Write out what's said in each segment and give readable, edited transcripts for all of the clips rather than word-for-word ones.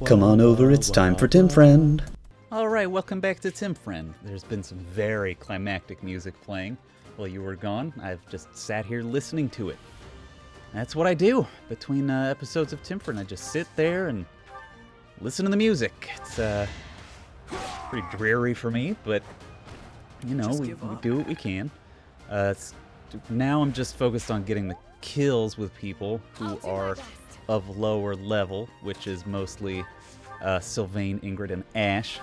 Come on over, it's time for Tim Friend. Alright, welcome back to Tim Friend. There's been some very climactic music playing while you were gone. I've just sat here listening to it. That's what I do between episodes of Tim Friend. I just sit there and listen to the music. It's pretty dreary for me, but you know, we do what we can. Now I'm just focused on getting the kills with people who are of lower level, which is mostly Sylvain, Ingrid, and Ash.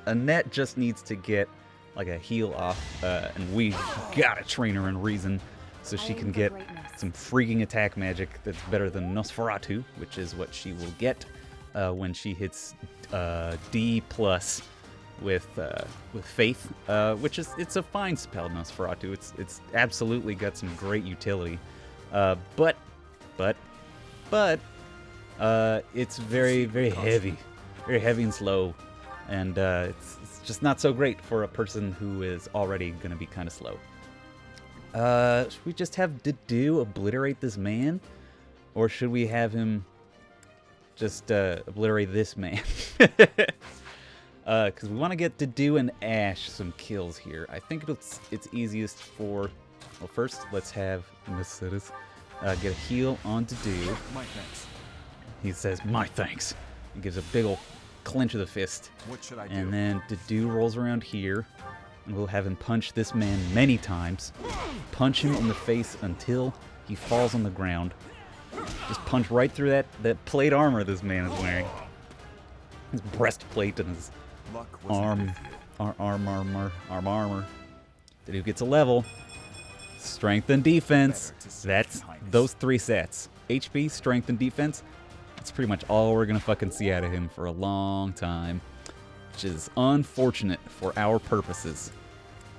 Annette just needs to get like a heal off, and we gotta train her in Reason so she can get some freaking attack magic that's better than Nosferatu, which is what she will get when she hits D+ with Faith, which is it's a fine spell, Nosferatu. It's absolutely got some great utility, but it's very heavy and slow, and it's just not so great for a person who is already gonna be kind of slow. Should we just have Dedue obliterate this man, or should we have him just obliterate this man? Because we want to get Dedue and Ash some kills here. I think it's easiest for... Well, first, let's have Mercedes get a heal on Dedue. My thanks. He says, "My thanks." He gives a big ol' clench of the fist. What should I do? And then Dedue rolls around here, and we'll have him punch this man many times. Punch him in the face until he falls on the ground. Just punch right through that plate armor this man is wearing. His breastplate and his armor. Dedue gets a level. Strength and defense. That's those three sets. HP, strength, and defense. That's pretty much all we're gonna fucking see out of him for a long time, which is unfortunate for our purposes.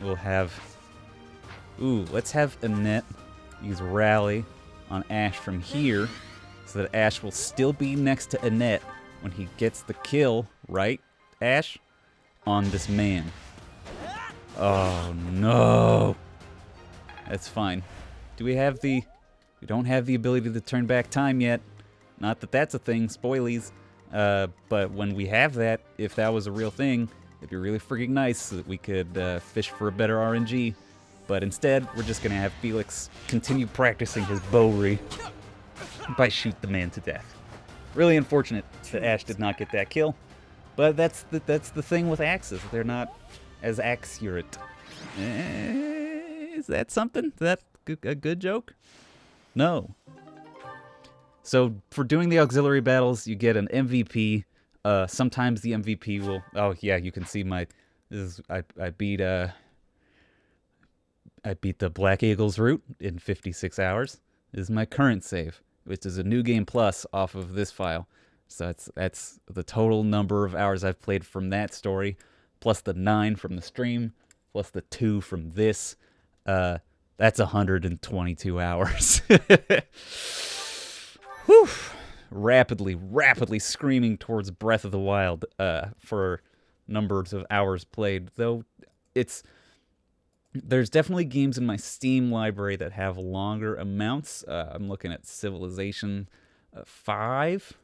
We'll have... Ooh, let's have Annette use Rally on Ash from here, so that Ash will still be next to Annette when he gets the kill, right, Ash? On this man. Oh, no. That's fine. Do we have the... We don't have the ability to turn back time yet. Not that that's a thing, spoilies. But when we have that, if that was a real thing, it'd be really freaking nice so that we could fish for a better RNG. But instead, we're just gonna have Felix continue practicing his bowry by shoot the man to death. Really unfortunate that Ash did not get that kill. But that's the thing with axes. They're not as accurate. Is that something? Is that a good joke? No. So for doing the auxiliary battles, you get an MVP. Sometimes the MVP will... Oh yeah, you can see my... I beat the Black Eagles route in 56 hours. This is my current save, which is a New Game Plus off of this file. So that's the total number of hours I've played from that story, plus the 9 from the stream, plus the 2 from this. That's 122 hours. Whew. Rapidly screaming towards Breath of the Wild for numbers of hours played. Though there's definitely games in my Steam library that have longer amounts. I'm looking at Civilization 5.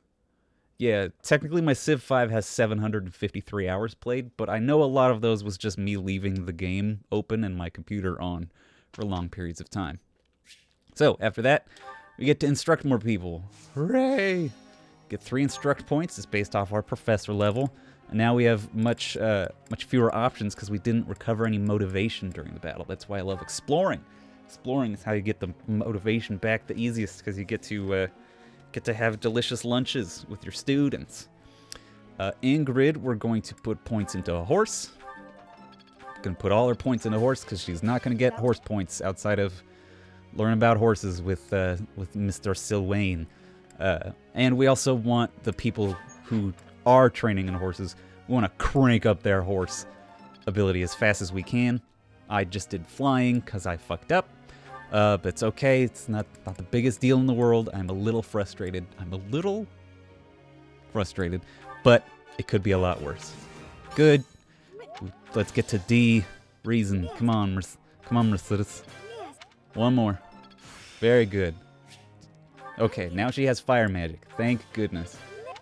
Yeah, technically my Civ 5 has 753 hours played, but I know a lot of those was just me leaving the game open and my computer on for long periods of time. So, after that, we get to instruct more people. Hooray! Get 3 instruct points. It's based off our professor level. And now we have much fewer options because we didn't recover any motivation during the battle. That's why I love exploring. Exploring is how you get the motivation back the easiest, because you get to have delicious lunches with your students. Ingrid, we're going to put points into a horse. Going to put all her points into a horse because she's not going to get horse points outside of learn about horses with Mr. Sylvain. And we also want the people who are training in horses, we want to crank up their horse ability as fast as we can. I just did flying because I fucked up. But it's okay. It's not the biggest deal in the world. I'm a little frustrated. But it could be a lot worse. Good. Let's get to D. Reason. Come on, Mercedes. One more. Very good. Okay, now she has fire magic. Thank goodness.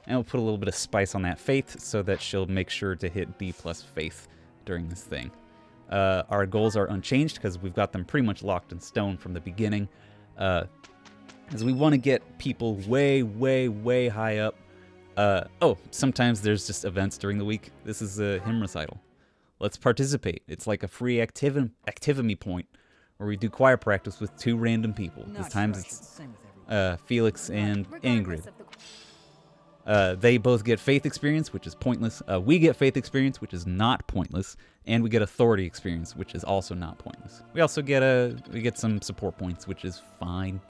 And we'll put a little bit of spice on that faith so that she'll make sure to hit B plus faith during this thing. Our goals are unchanged because we've got them pretty much locked in stone from the beginning. As we want to get people way, way, way high up. Sometimes there's just events during the week. This is a hymn recital. Let's participate. It's like a free activity point where we do choir practice with 2 random people. This time it's Felix and Ingrid. They both get faith experience, which is pointless. We get faith experience, which is not pointless, and we get authority experience, which is also not pointless. We also get some support points, which is fine.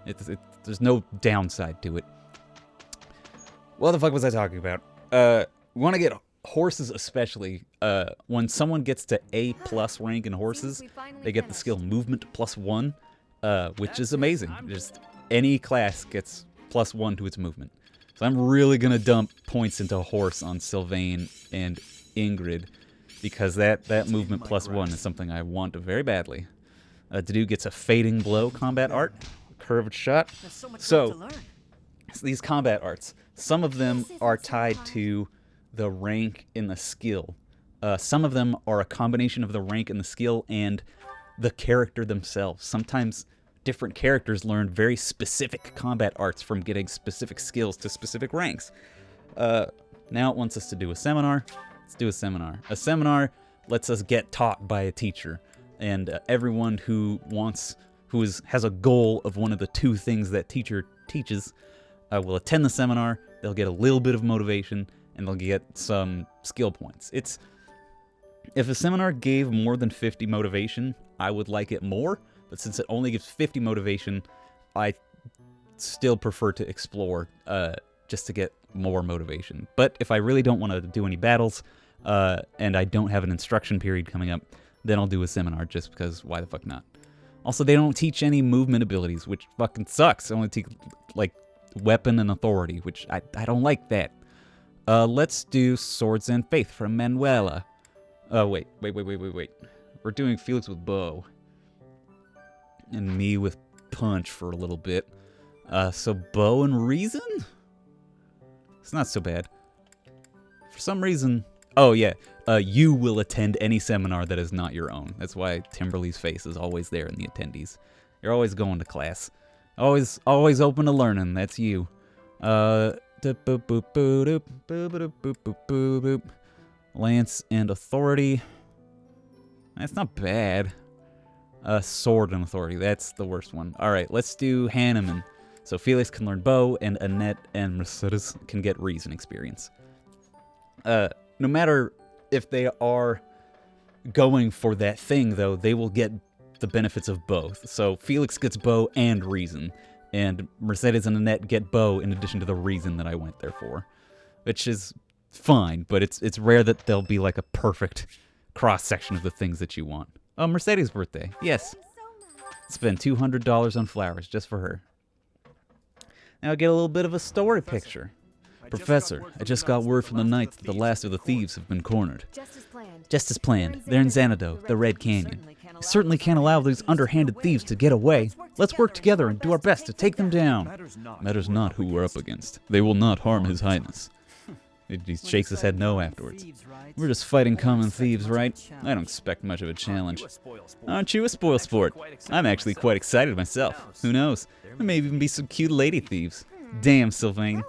There's no downside to it. What the fuck was I talking about? We want to get horses, especially. When someone gets to A+ rank in horses, they get the skill movement +1, which is amazing. Just any class gets +1 to its movement. So I'm really going to dump points into horse on Sylvain and Ingrid, because that movement +1 is something I want very badly. Dedue gets a fading blow combat art, curved shot. So these combat arts, some of them are tied to the rank in the skill. Some of them are a combination of the rank in the skill and the character themselves. Sometimes different characters learn very specific combat arts from getting specific skills to specific ranks. Now it wants us to do a seminar. Let's do a seminar. A seminar lets us get taught by a teacher, and everyone who has a goal of one of the 2 things that teacher teaches will attend the seminar. They'll get a little bit of motivation, and they'll get some skill points. If a seminar gave more than 50 motivation, I would like it more, but since it only gives 50 motivation, I still prefer to explore just to get more motivation. But if I really don't want to do any battles, and I don't have an instruction period coming up, then I'll do a seminar just because why the fuck not? Also, they don't teach any movement abilities, which fucking sucks. They only teach, like, weapon and authority, which I don't like that. Let's do Swords and Faith from Manuela. Wait. We're doing Felix with bow. And me with punch for a little bit. So bow and reason? It's not so bad. For some reason... Oh, yeah. You will attend any seminar that is not your own. That's why Timberly's face is always there in the attendees. You're always going to class. Always open to learning. That's you. Lance and authority. That's not bad. Sword and authority. That's the worst one. All right, let's do Hanneman. So Felix can learn bow, and Annette and Mercedes can get reason experience. No matter if they are going for that thing, though, they will get the benefits of both. So Felix gets bow and reason, and Mercedes and Annette get bow in addition to the reason that I went there for, which is fine, but it's rare that there'll be like a perfect cross-section of the things that you want. Oh, Mercedes' birthday. Yes. Spend $200 on flowers just for her. Now get a little bit of a story picture. Professor, I just got word from the Knights that the last of the thieves have been cornered. Just as planned. They're in Xanadu, the Red Canyon. We certainly can't allow these underhanded thieves to get away. Let's work together and do our best to take them down. Matters not who we're up against. They will not harm His Highness. He shakes his head no afterwards. We're just fighting common thieves, right? I don't expect much of a challenge. Aren't you a spoil sport? I'm actually quite excited myself. Who knows? There may even be some cute lady thieves. Damn, Sylvain.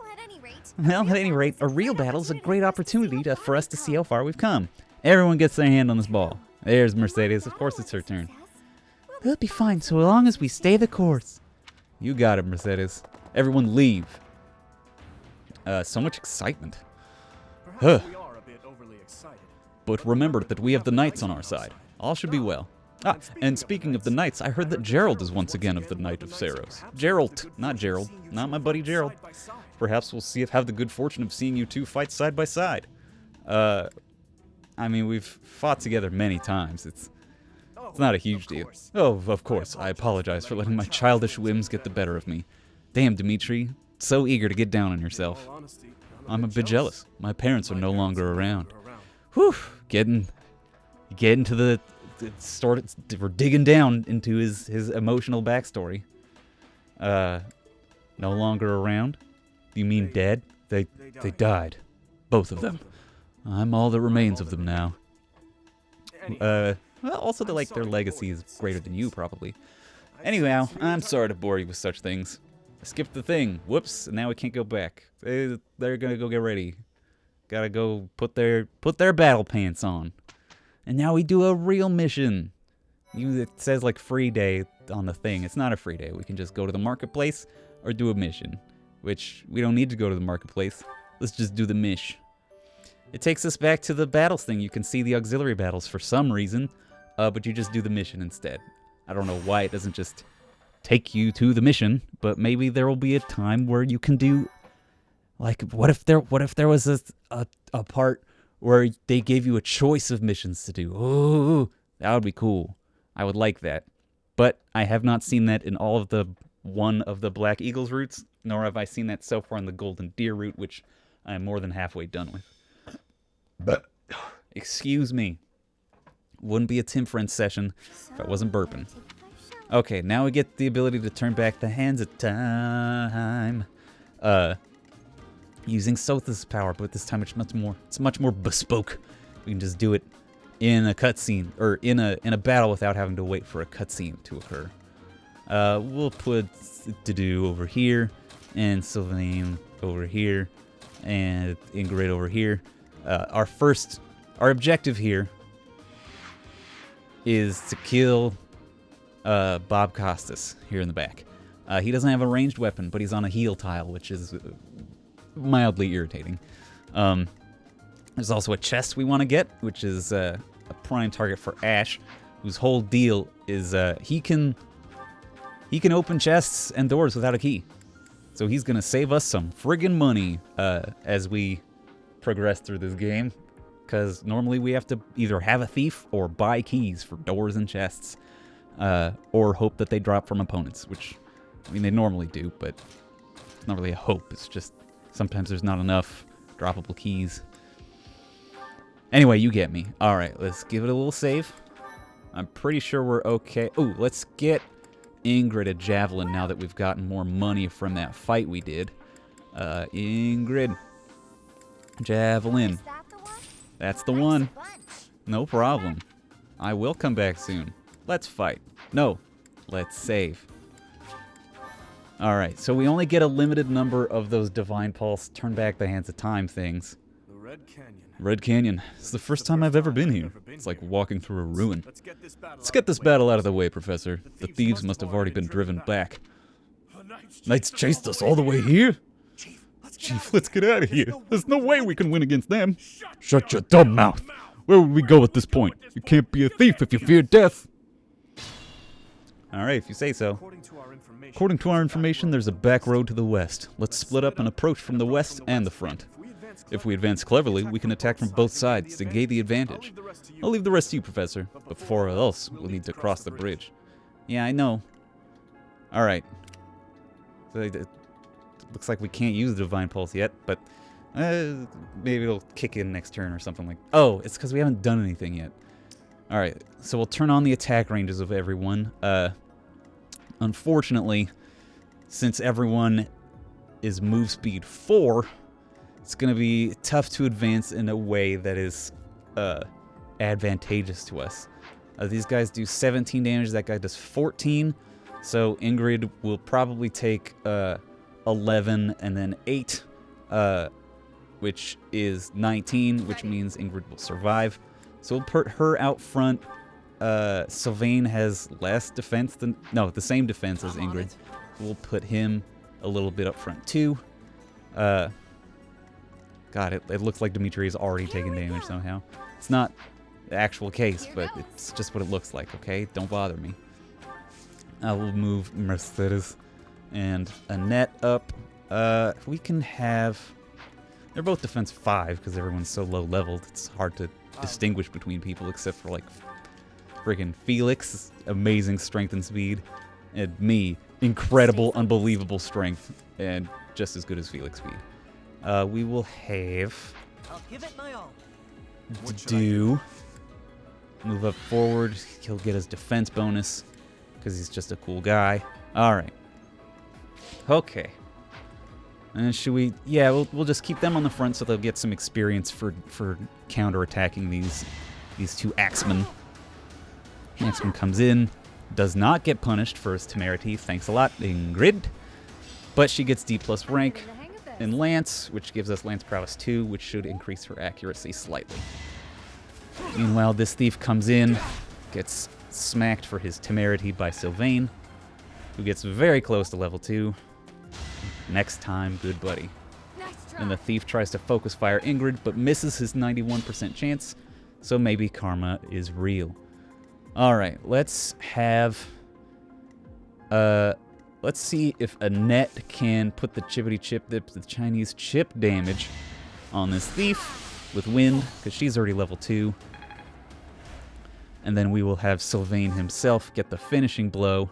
Well, at any rate, a real battle is a great opportunity for us to see how far we've come. Everyone gets their hand on this ball. There's Mercedes. Of course it's her turn. We'll be fine so long as we stay the course. You got it, Mercedes. Everyone leave. So much excitement. Huh. But remember that we have the Knights on our side. All should be well. Ah, and speaking of the Knights, I heard that Gerald is once again of the Knight of Saros. Gerald, not my buddy Gerald. Perhaps we'll have the good fortune of seeing you two fight side by side. I mean, we've fought together many times. It's not a huge deal. Oh, of course, I apologize for letting my childish whims get the better of me. Damn, Dimitri, so eager to get down on yourself. I'm a bit jealous. My parents are no longer around. Whew, getting to the we're digging down into his emotional backstory. No longer around? You mean dead? They died. Both of them. I'm all that remains of them now. Well, also their legacy is greater than you, probably. Anyhow, I'm sorry to bore you with such things. I skipped the thing. Whoops, and now we can't go back. They're gonna go get ready. Gotta go put their battle pants on. And now we do a real mission. It says like free day on the thing. It's not a free day. We can just go to the marketplace or do a mission. Which, we don't need to go to the marketplace. Let's just do the mish. It takes us back to the battles thing. You can see the auxiliary battles for some reason. But you just do the mission instead. I don't know why it doesn't just take you to the mission. But maybe there will be a time where you can do... Like, what if there was a part where they gave you a choice of missions to do? Ooh, that would be cool. I would like that. But I have not seen that in all of the one of the Black Eagles routes, nor have I seen that so far in the Golden Deer route, which I am more than halfway done with. But, excuse me. Wouldn't be a Tim Friends session if I wasn't burping. Okay, now we get the ability to turn back the hands of time. Using Sotha's power, but this time it's much more bespoke. We can just do it in a cutscene, or in a battle without having to wait for a cutscene to occur. We'll put Dedu over here, and Sylvain over here, and Ingrid over here. Our objective here is to kill Bob Costas here in the back. He doesn't have a ranged weapon, but he's on a heal tile, which is mildly irritating. There's also a chest we want to get, which is a prime target for Ash, whose whole deal is he can open chests and doors without a key. So he's gonna save us some friggin' money as we progress through this game, because normally we have to either have a thief or buy keys for doors and chests, or hope that they drop from opponents, which, I mean, they normally do, but it's not really a hope. It's just sometimes there's not enough droppable keys. Anyway, you get me. Alright, let's give it a little save. I'm pretty sure we're okay. Oh, let's get Ingrid a javelin now that we've gotten more money from that fight we did. Ingrid. Javelin. That's the one. No problem. I will come back soon. Let's fight. No, let's save. Alright, so we only get a limited number of those Divine Pulse, turn back the hands of time things. The Red Canyon. Red Canyon. It's the first time I've ever been here. It's like walking through a ruin. Let's get this battle out of the way, Professor. The thieves must have already been driven back. Knights chased us all the way here? Chief, let's get out of here. There's no way we can win against them. Shut your dumb mouth. Where would we go at this point? You can't be a thief if you fear death. Alright, if you say so. According to our information, there's a back road to the west. Let's split up and approach from the west and the front. If we advance cleverly, we can attack from both sides to gain the advantage. I'll leave the rest to you, Professor. But before else, we'll need to cross the bridge. Yeah, I know. Alright. It looks like we can't use the Divine Pulse yet, but maybe it'll kick in next turn or something like... Oh, it's because we haven't done anything yet. Alright, so we'll turn on the attack ranges of everyone. Unfortunately, since everyone is move speed 4, it's going to be tough to advance in a way that is advantageous to us. These guys do 17 damage, that guy does 14, so Ingrid will probably take 11 and then 8, which is 19, which means Ingrid will survive. So we'll put her out front. Sylvain has less defense than... No, the same defense as Ingrid. We'll put him a little bit up front too. God, it looks like Dimitri is already taking damage somehow. It's not the actual case, but it's just what it looks like, okay? Don't bother me. I will move Mercedes and Annette up. We can have... They're both defense 5 because everyone's so low leveled. It's hard to distinguish between people except for like friggin' Felix, amazing strength and speed, and me, incredible, unbelievable strength and just as good as Felix speed. We will have do move up forward. He'll get his defense bonus because he's just a cool guy. All right. Okay. And should we? Yeah, we'll just keep them on the front so they'll get some experience for counterattacking these two axemen. Axeman comes in, does not get punished for his temerity. Thanks a lot, Ingrid. But she gets D+ rank in Lance, which gives us Lance Prowess 2, which should increase her accuracy slightly. Meanwhile, this thief comes in, gets smacked for his temerity by Sylvain, who gets very close to level 2. Next time, good buddy. And the thief tries to focus fire Ingrid, but misses his 91% chance, so maybe karma is real. Alright, let's have... let's see if Annette can put the the Chinese chip damage on this thief with wind, because she's already level 2. And then we will have Sylvain himself get the finishing blow,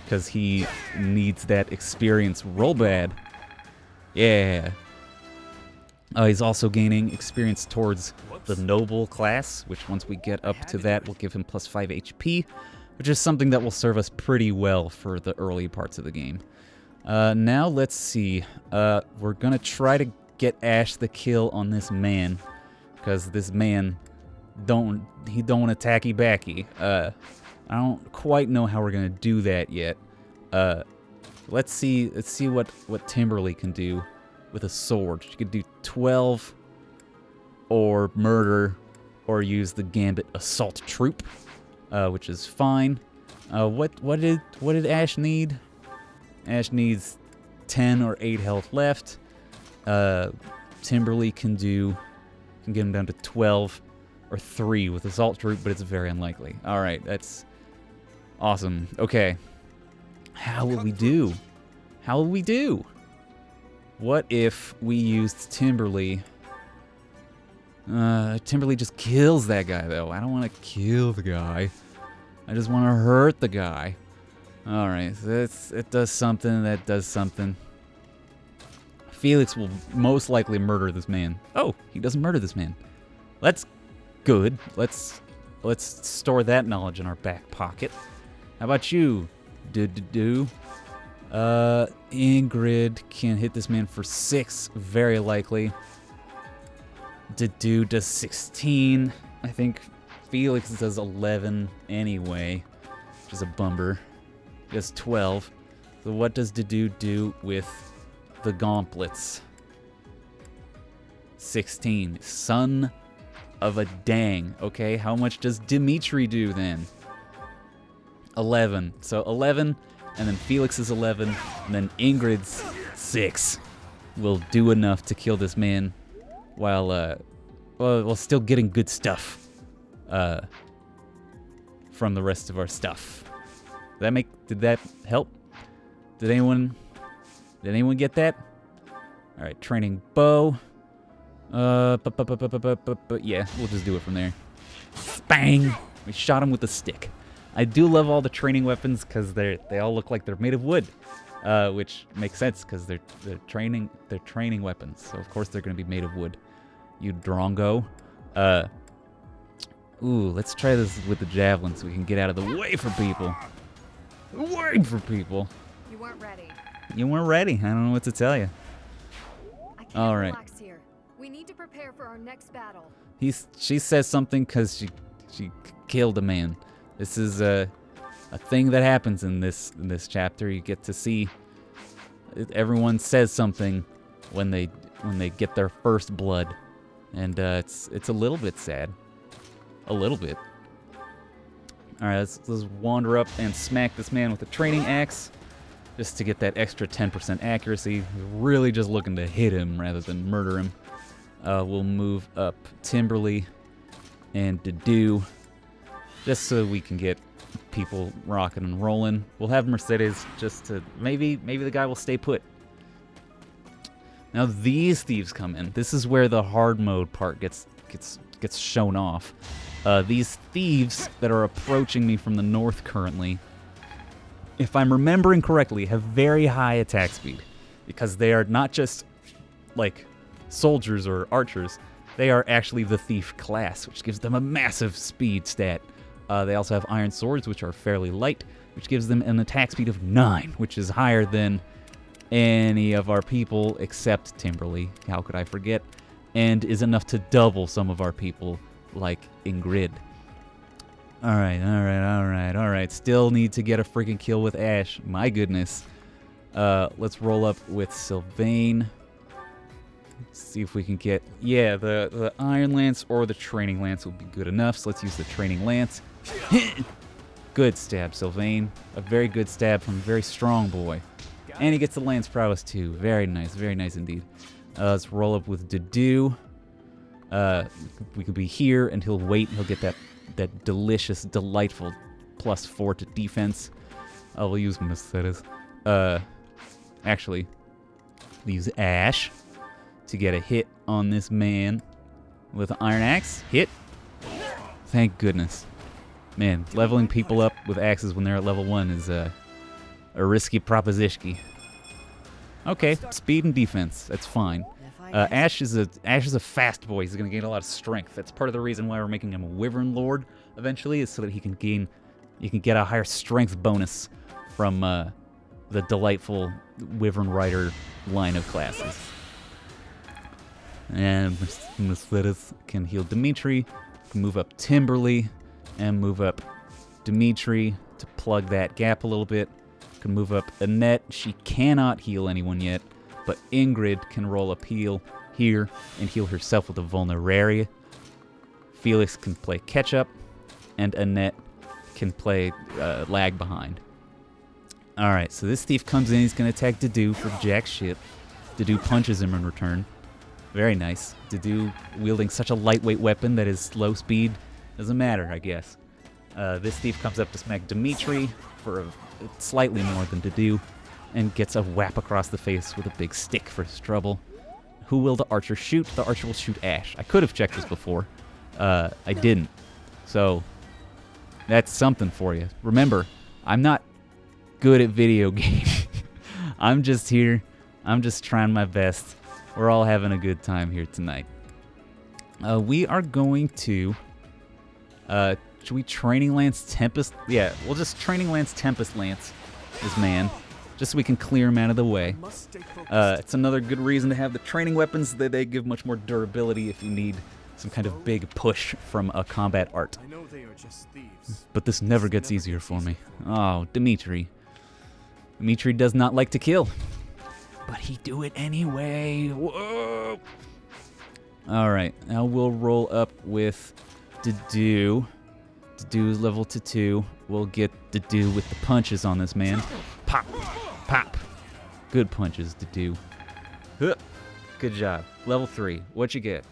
because he needs that experience real bad. Yeah. He's also gaining experience towards the noble class, which once we get up to that will give him +5 HP, which is something that will serve us pretty well for the early parts of the game. Now let's see. We're gonna try to get Ash the kill on this man, because this man don't attacky backy. I don't quite know how we're gonna do that yet. Let's see what Timberly can do with a sword. She could do 12 or murder or use the Gambit Assault Troop, which is fine. What did Ash need? Ash needs 10 or 8 health left. Timberly can get him down to 12 or 3 with Assault Troop, but it's very unlikely. Alright, that's awesome. Okay. How will we do? How will we do? What if we used Timberly? Timberly just kills that guy, though. I don't want to kill the guy. I just want to hurt the guy. Alright, so it does something, that does something. Felix will most likely murder this man. Oh, he doesn't murder this man. That's good. Let's store that knowledge in our back pocket. How about you? Ingrid can hit this man for 6, very likely. Does 16. I think Felix does 11 anyway, which is a bummer. He does 12. So what does do with the gauntlets? 16. Son of a dang. Okay, how much does Dimitri do then? 11. So 11, and then Felix is 11, and then Ingrid's 6 will do enough to kill this man while still getting good stuff from the rest of our stuff. Did that help? Did anyone get that? All right, training bow. Yeah, we'll just do it from there. Bang! We shot him with a stick. I do love all the training weapons because they all look like they're made of wood, which makes sense because they're training weapons. So of course they're going to be made of wood. You drongo. Let's try this with the javelin so we can get out of the way for people. Wait for people. You weren't ready. You weren't ready. I don't know what to tell you. I can't all right. relax here. We need to prepare for our next battle. She says something because she killed a man. This is a thing that happens in this chapter. You get to see everyone says something when they get their first blood, and it's a little bit sad, a little bit. All right, let's wander up and smack this man with a training axe, just to get that extra 10% accuracy. Really just looking to hit him rather than murder him. We'll move up Timberly and Dedu, just so we can get people rocking and rolling. We'll have Mercedes just to maybe the guy will stay put. Now these thieves come in. This is where the hard mode part gets shown off. These thieves that are approaching me from the north currently, if I'm remembering correctly, have very high attack speed, because they are not just like soldiers or archers. They are actually the thief class, which gives them a massive speed stat. They also have iron swords, which are fairly light, which gives them an attack speed of 9, which is higher than any of our people except Timberly. How could I forget? And is enough to double some of our people, like Ingrid. Alright. Still need to get a freaking kill with Ash. My goodness. Let's roll up with Sylvain. See if we can get... Yeah, the Iron Lance or the Training Lance will be good enough, so let's use the Training Lance. Good stab, Sylvain. A very good stab from a very strong boy. And he gets the Lance Prowess too. Very nice indeed. Let's roll up with Dedue. We could be here, and he'll wait, and he'll get that delicious, delightful +4 to defense. We'll use Mercedes. Actually, use Ash to get a hit on this man with an Iron Axe. Hit. Thank goodness. Man, leveling people up with axes when they're at level 1 is a risky proposition. Okay, speed and defense. That's fine. Ash is a fast boy. He's gonna gain a lot of strength. That's part of the reason why we're making him a Wyvern Lord eventually, is so that you can get a higher strength bonus from the delightful Wyvern Rider line of classes. And Mercedes can heal Dimitri, can move up Timberly, and move up Dimitri to plug that gap a little bit. Can move up Annette. She cannot heal anyone yet, but Ingrid can roll up heal here and heal herself with a Vulneraria. Felix can play catch-up, and Annette can play lag behind. Alright, so this thief comes in, he's going to attack Dedue for jack shit. Dedue punches him in return. Very nice. Dedue wielding such a lightweight weapon that his low speed doesn't matter, I guess. This thief comes up to smack Dimitri for slightly more than Dedue, and gets a whap across the face with a big stick for his trouble. Who will the archer shoot? The archer will shoot Ash. I could have checked this before. I didn't. So, that's something for you. Remember, I'm not good at video games. I'm just here. I'm just trying my best. We're all having a good time here tonight. We are going to... should we Training Lance Tempest? Yeah, we'll just Training Lance Tempest Lance this man, just so we can clear him out of the way. It's another good reason to have the training weapons. They give much more durability if you need some kind of big push from a combat art. I know they are just thieves. But this never gets easier for me. Oh, Dimitri. Dimitri does not like to kill, but he do it anyway. Whoa! Alright, now we'll roll up with Dedue. Dedue's level to 2. We'll get Dedue with the punches on this man. Pop! Pop! Good punches, Dedue. Huh. Good job. Level 3. What you get?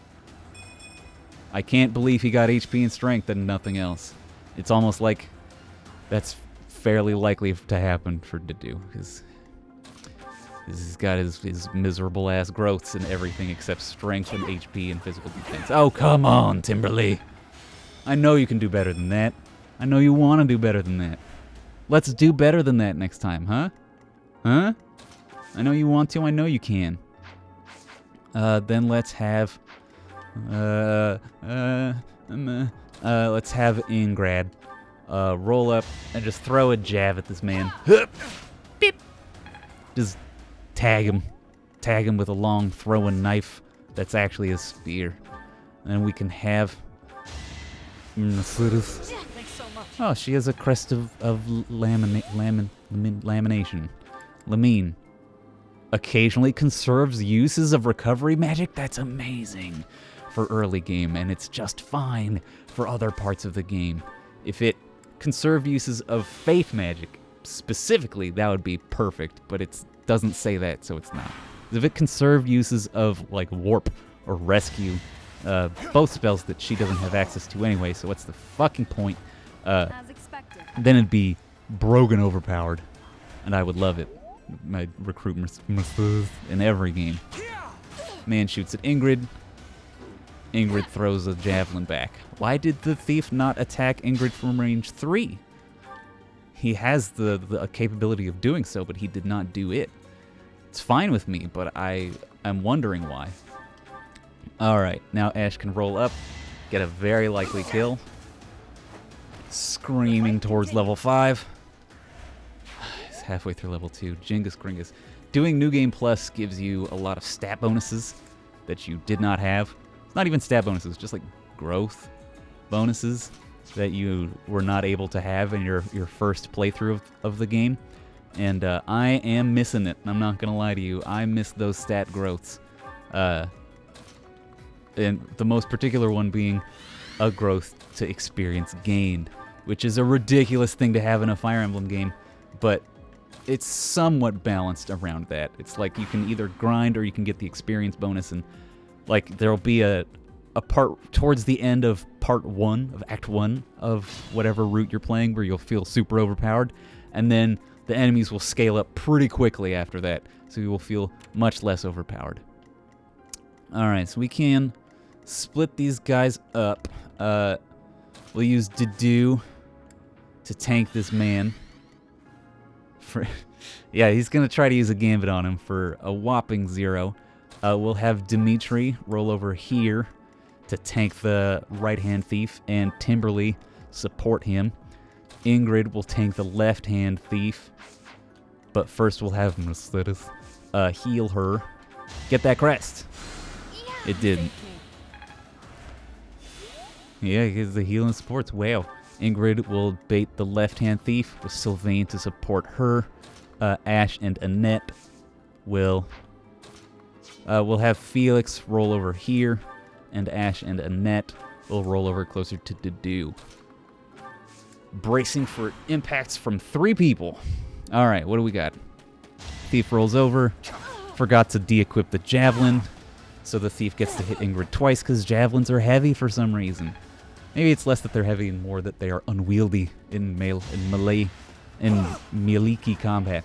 I can't believe he got HP and strength and nothing else. It's almost like that's fairly likely to happen for Dedue, because he's got his miserable ass growths and everything except strength and HP and physical defense. Oh, come on, Timberly. I know you can do better than that. I know you want to do better than that. Let's do better than that next time, huh? Huh? I know you want to. I know you can. Then let's have... let's have Ingrad roll up and just throw a jab at this man. Beep. Just tag him. Tag him with a long throwing knife that's actually a spear. And we can have... Mercedes. Oh, she has a crest of lamination. Lamine. Occasionally conserves uses of recovery magic? That's amazing for early game, and it's just fine for other parts of the game. If it conserved uses of faith magic, specifically, that would be perfect, but it doesn't say that, so it's not. If it conserved uses of, like, warp or rescue, both spells that she doesn't have access to anyway, so what's the fucking point? As expected. Then it'd be broken overpowered, and I would love it. My recruit in every game. Man shoots at Ingrid. Ingrid throws a javelin back. Why did the thief not attack Ingrid from range 3? He has the capability of doing so, but he did not do it. It's fine with me, but I'm wondering why. Alright, now Ash can roll up, get a very likely kill. Screaming towards level 5. He's halfway through level 2. Jingus Gringus. doing New Game Plus gives you a lot of stat bonuses that you did not have. It's not even stat bonuses, just like growth bonuses that you were not able to have in your first playthrough of the game. And I am missing it. I'm not going to lie to you. I miss those stat growths. And the most particular one being a growth to experience gained, which is a ridiculous thing to have in a Fire Emblem game, but it's somewhat balanced around that. It's like you can either grind or you can get the experience bonus, and like there'll be a part towards the end of part 1 of Act 1 of whatever route you're playing where you'll feel super overpowered, and then the enemies will scale up pretty quickly after that, so you will feel much less overpowered. Alright, so we can split these guys up. We'll use Dedue to tank this man. Yeah, he's going to try to use a gambit on him for a whopping 0. We'll have Dimitri roll over here to tank the right-hand thief, and Timberly support him. Ingrid will tank the left-hand thief, but first we'll have Mercedes heal her. Get that crest. It didn't. Yeah, because the healing supports. Wow. Ingrid will bait the left-hand thief with Sylvain to support her. Ash and Annette will we'll have Felix roll over here, and Ash and Annette will roll over closer to Dedue. Bracing for impacts from 3 people. All right, what do we got? Thief rolls over. Forgot to de-equip the javelin, so the thief gets to hit Ingrid twice because javelins are heavy for some reason. Maybe it's less that they're heavy and more that they are unwieldy in melee combat.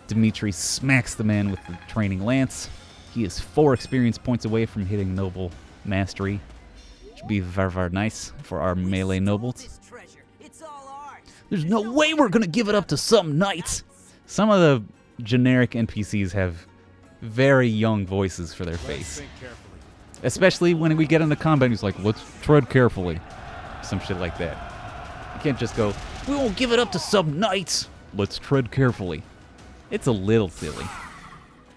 Dimitri smacks the man with the training lance. He is 4 experience points away from hitting noble mastery. Should be very, very nice for our melee nobles. There's no way we're gonna give it up to some knights. Some of the generic NPCs have very young voices for their face. Especially when we get into combat, he's like, let's tread carefully. Some shit like that. You can't just go, we won't give it up to some knights. Let's tread carefully. It's a little silly.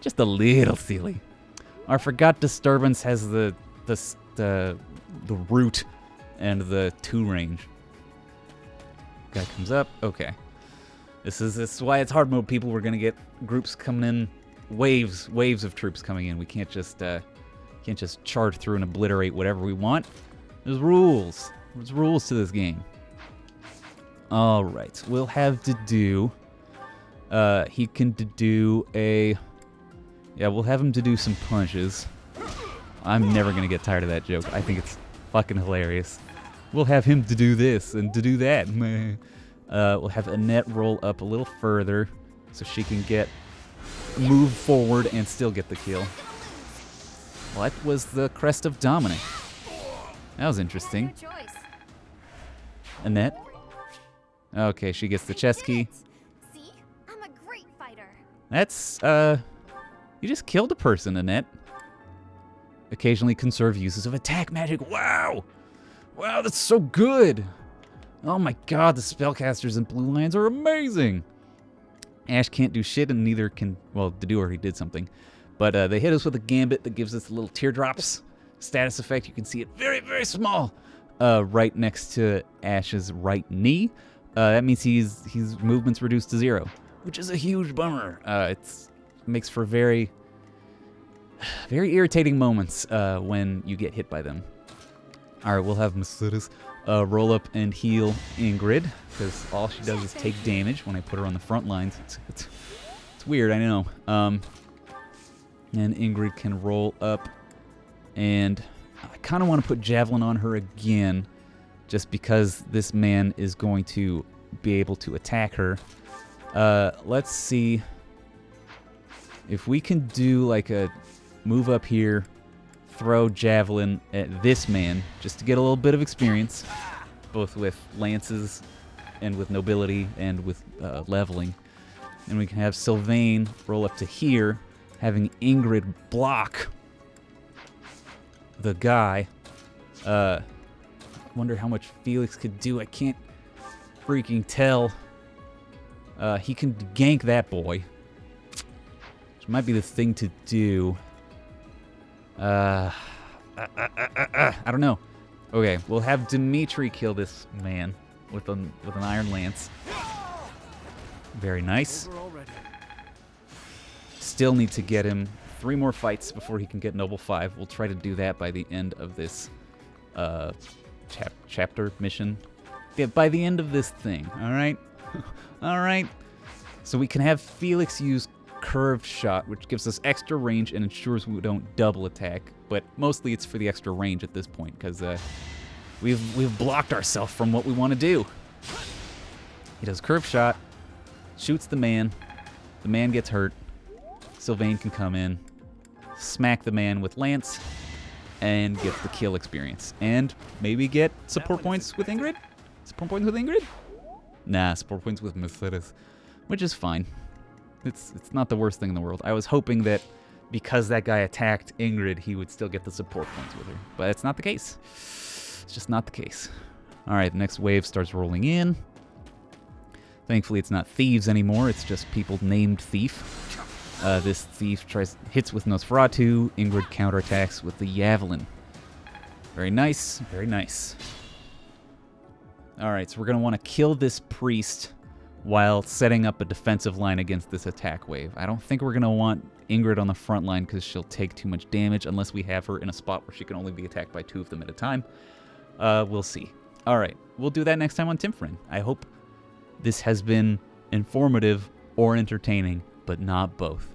Just a little silly. Our Forgot Disturbance has the root and the 2 range. Guy comes up. Okay. This is why it's hard mode, people. We're gonna get groups coming in, waves of troops coming in. We can't just charge through and obliterate whatever we want. There's rules. There's rules to this game. All right, we'll have Dedue. He can do we'll have him to do some punches. I'm never gonna get tired of that joke. I think it's fucking hilarious. We'll have him to do this and to do that. We'll have Annette roll up a little further so she can move forward and still get the kill. What was the Crest of Dominic? That was interesting. Annette? Okay, she gets the chest key. See? I'm a great fighter. That's, you just killed a person, Annette. Occasionally conserve uses of attack magic. Wow! Wow, that's so good! Oh my god, the spellcasters in Blue Lions are amazing! Ash can't do shit, and neither can, well, Dedue already did something. But they hit us with a gambit that gives us little teardrops. Status effect, you can see it very, very small. Right next to Ash's right knee. That means his movement's reduced to 0, which is a huge bummer. It makes for very, very irritating moments when you get hit by them. All right, we'll have Mercedes roll up and heal Ingrid, because all she does is take damage when I put her on the front lines. It's weird, I know. And Ingrid can roll up, and I kind of want to put Javelin on her again, just because this man is going to be able to attack her. Let's see if we can do like a move up here, throw Javelin at this man, just to get a little bit of experience, both with lances and with nobility and with leveling. And we can have Sylvain roll up to here, having Ingrid block the guy. Wonder how much Felix could do. I can't freaking tell. He can gank that boy. might be the thing to do. I don't know. Okay, we'll have Dimitri kill this man with an iron lance. Very nice. Over already. Still need to get him 3 more fights before he can get Noble 5. We'll try to do that by the end of this chapter mission. Yeah, by the end of this thing, all right? All right. So we can have Felix use curved shot, which gives us extra range and ensures we don't double attack. But mostly it's for the extra range at this point, because we've blocked ourselves from what we want to do. He does curved shot, shoots the man gets hurt. Sylvain can come in, smack the man with lance, and get the kill experience. And maybe get support points with Ingrid? Support points with Ingrid? Nah, support points with Mercedes, which is fine. It's not the worst thing in the world. I was hoping that because that guy attacked Ingrid, he would still get the support points with her. But it's not the case. It's just not the case. All right, the next wave starts rolling in. Thankfully, it's not thieves anymore. It's just people named Thief. This thief hits with Nosferatu. Ingrid counterattacks with the Javelin. Very nice, very nice. All right, so we're going to want to kill this priest while setting up a defensive line against this attack wave. I don't think we're going to want Ingrid on the front line because she'll take too much damage unless we have her in a spot where she can only be attacked by 2 of them at a time. We'll see. All right, we'll do that next time on Timfrin. I hope this has been informative or entertaining, but not both.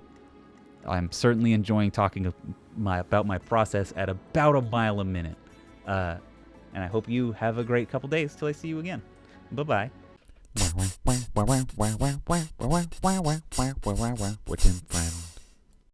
I'm certainly enjoying talking about my process at about a mile a minute. And I hope you have a great couple days till I see you again. Bye-bye. With him, friend.